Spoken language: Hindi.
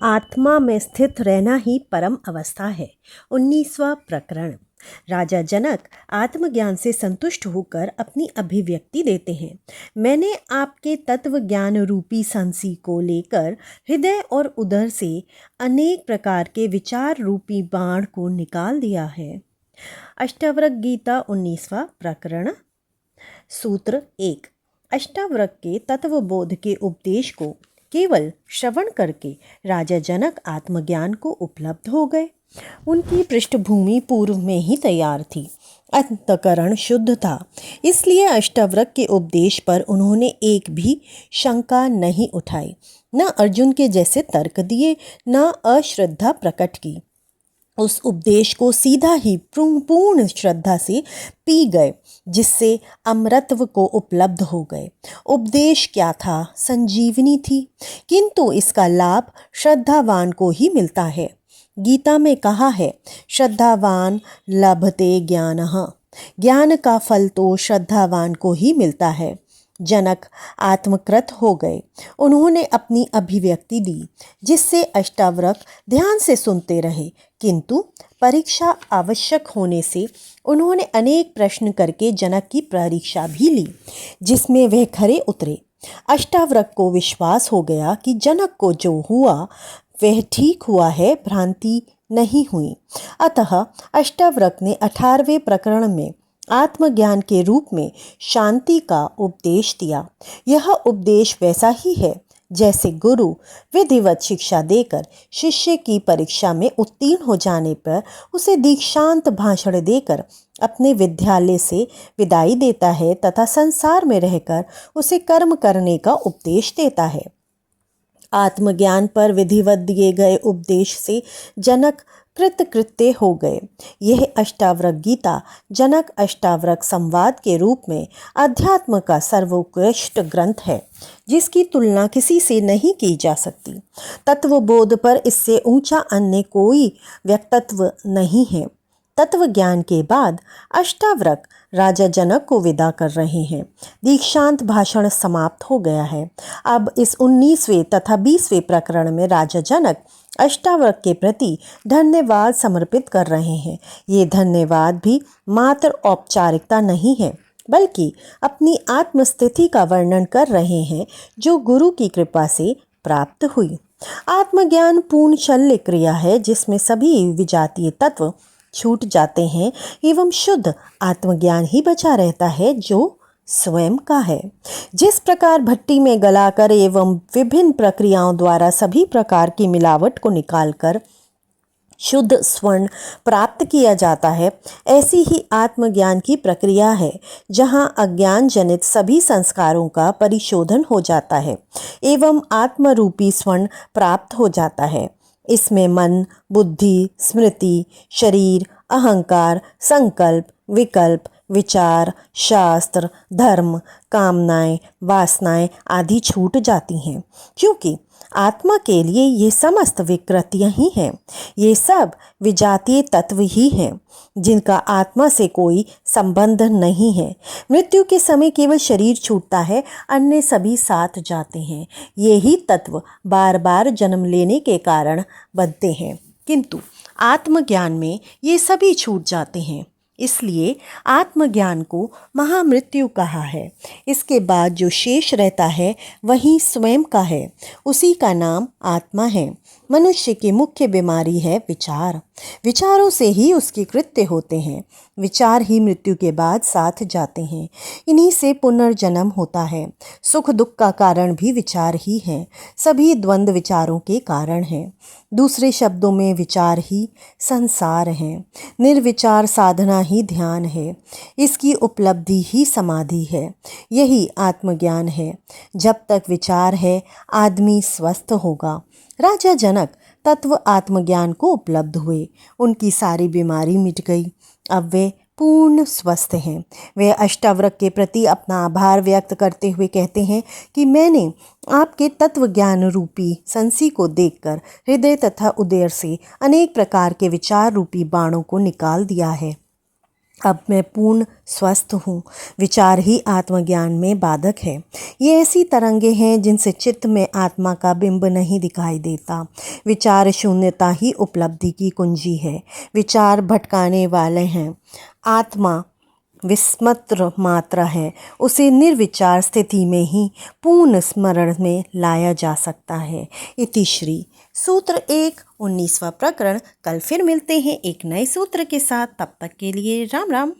आत्मा में स्थित रहना ही परम अवस्था है। 19वां प्रकरण। राजा जनक आत्मज्ञान से संतुष्ट होकर अपनी अभिव्यक्ति देते हैं। मैंने आपके तत्व ज्ञान रूपी संसी को लेकर हृदय और उदर से अनेक प्रकार के विचार रूपी बाण को निकाल दिया है। अष्टावक्र गीता 19वां प्रकरण। सूत्र 1। अष्टावक्र के तत्वबोध के उपदेश को केवल श्रवण करके राजा जनक आत्मज्ञान को उपलब्ध हो गए। उनकी पृष्ठभूमि पूर्व में ही तैयार थी। अंतकरण शुद्ध था, इसलिए अष्टावक्र के उपदेश पर उन्होंने एक भी शंका नहीं उठाई, न अर्जुन के जैसे तर्क दिए, न अश्रद्धा प्रकट की। उस उपदेश को सीधा ही पूर्ण श्रद्धा से पी गए, जिससे अमृतत्व को उपलब्ध हो गए। उपदेश क्या था? संजीवनी थी, किंतु इसका लाभ श्रद्धावान को ही मिलता है। गीता में कहा है, श्रद्धावान लभते ज्ञानः। ज्ञान का फल तो श्रद्धावान को ही मिलता है। जनक आत्मकृत हो गए। उन्होंने अपनी अभिव्यक्ति दी, जिससे अष्टावक्र ध्यान से सुनते रहे, किंतु परीक्षा आवश्यक होने से उन्होंने अनेक प्रश्न करके जनक की परीक्षा भी ली, जिसमें वह खरे उतरे। अष्टावक्र को विश्वास हो गया कि जनक को जो हुआ वह ठीक हुआ है, भ्रांति नहीं हुई। अतः अष्टावक्र ने 18वें प्रकरण में आत्मज्ञान के रूप में शांति का उपदेश दिया। यह उपदेश वैसा ही है जैसे गुरु विधिवत शिक्षा देकर शिष्य की परीक्षा में उत्तीर्ण हो जाने पर उसे दीक्षांत भाषण देकर अपने विद्यालय से विदाई देता है तथा संसार में रहकर उसे कर्म करने का उपदेश देता है। आत्मज्ञान पर विधिवत दिए गए उपदेश से जनक कृतकृत्य हो गए। यह अष्टावक्र गीता जनक अष्टावक्र संवाद के रूप में अध्यात्म का सर्वोत्कृष्ट ग्रंथ है, जिसकी तुलना किसी से नहीं की जा सकती। तत्वबोध पर इससे ऊंचा अन्य कोई व्यक्तित्व नहीं है। तत्व ज्ञान के बाद अष्टावक्र राजा जनक को विदा कर रहे हैं। दीक्षांत भाषण समाप्त हो गया है। अब इस 19वें तथा 20वें प्रकरण में राजा जनक अष्टावक्र के प्रति धन्यवाद समर्पित कर रहे हैं। ये धन्यवाद भी मात्र औपचारिकता नहीं है, बल्कि अपनी आत्मस्थिति का वर्णन कर रहे हैं, जो गुरु की कृपा से प्राप्त हुई। आत्मज्ञान पूर्ण शल्य क्रिया है, जिसमें सभी विजातीय तत्व छूट जाते हैं एवं शुद्ध आत्मज्ञान ही बचा रहता है, जो स्वयं का है। जिस प्रकार भट्टी में गलाकर एवं विभिन्न प्रक्रियाओं द्वारा सभी प्रकार की मिलावट को निकालकर शुद्ध स्वर्ण प्राप्त किया जाता है, ऐसी ही आत्मज्ञान की प्रक्रिया है, जहां अज्ञान जनित सभी संस्कारों का परिशोधन हो जाता है एवं आत्मरूपी स्वर्ण प्राप्त हो जाता है। इसमें मन, बुद्धि, स्मृति, शरीर, अहंकार, संकल्प, विकल्प, विचार, शास्त्र, धर्म, कामनाएं, वासनाएं आदि छूट जाती हैं, क्योंकि आत्मा के लिए ये समस्त विकृतियां ही हैं। ये सब विजातीय तत्व ही हैं, जिनका आत्मा से कोई संबंध नहीं है। मृत्यु के समय केवल शरीर छूटता है, अन्य सभी साथ जाते हैं। ये ही तत्व बार बार जन्म लेने के कारण बनते हैं, किंतु आत्मज्ञान में ये सभी छूट जाते हैं। इसलिए आत्मज्ञान को महामृत्यु कहा है। इसके बाद जो शेष रहता है वही स्वयं का है, उसी का नाम आत्मा है। मनुष्य की मुख्य बीमारी है विचार। विचारों से ही उसके कृत्य होते हैं। विचार ही मृत्यु के बाद साथ जाते हैं। इन्हीं से पुनर्जन्म होता है। सुख दुख का कारण भी विचार ही है। सभी द्वंद्व विचारों के कारण हैं। दूसरे शब्दों में विचार ही संसार है। निर्विचार साधना ही ध्यान है। इसकी उपलब्धि ही समाधि है। यही आत्मज्ञान है। जब तक विचार है, आदमी स्वस्थ होगा। राजा जनक तत्व आत्मज्ञान को उपलब्ध हुए। उनकी सारी बीमारी मिट गई। अब वे पूर्ण स्वस्थ हैं। वे अष्टावक्र के प्रति अपना आभार व्यक्त करते हुए कहते हैं कि मैंने आपके तत्व ज्ञान रूपी संसी को देखकर हृदय तथा उदर से अनेक प्रकार के विचार रूपी बाणों को निकाल दिया है। अब मैं पूर्ण स्वस्थ हूँ। विचार ही आत्मज्ञान में बाधक है। ये ऐसी तरंगे हैं जिनसे चित्त में आत्मा का बिंब नहीं दिखाई देता। विचार शून्यता ही उपलब्धि की कुंजी है। विचार भटकाने वाले हैं। आत्मा विस्मृत मात्रा है। उसे निर्विचार स्थिति में ही पूर्ण स्मरण में लाया जा सकता है। इति श्री सूत्र 1 19वां प्रकरण। कल फिर मिलते हैं एक नए सूत्र के साथ। तब तक के लिए राम राम।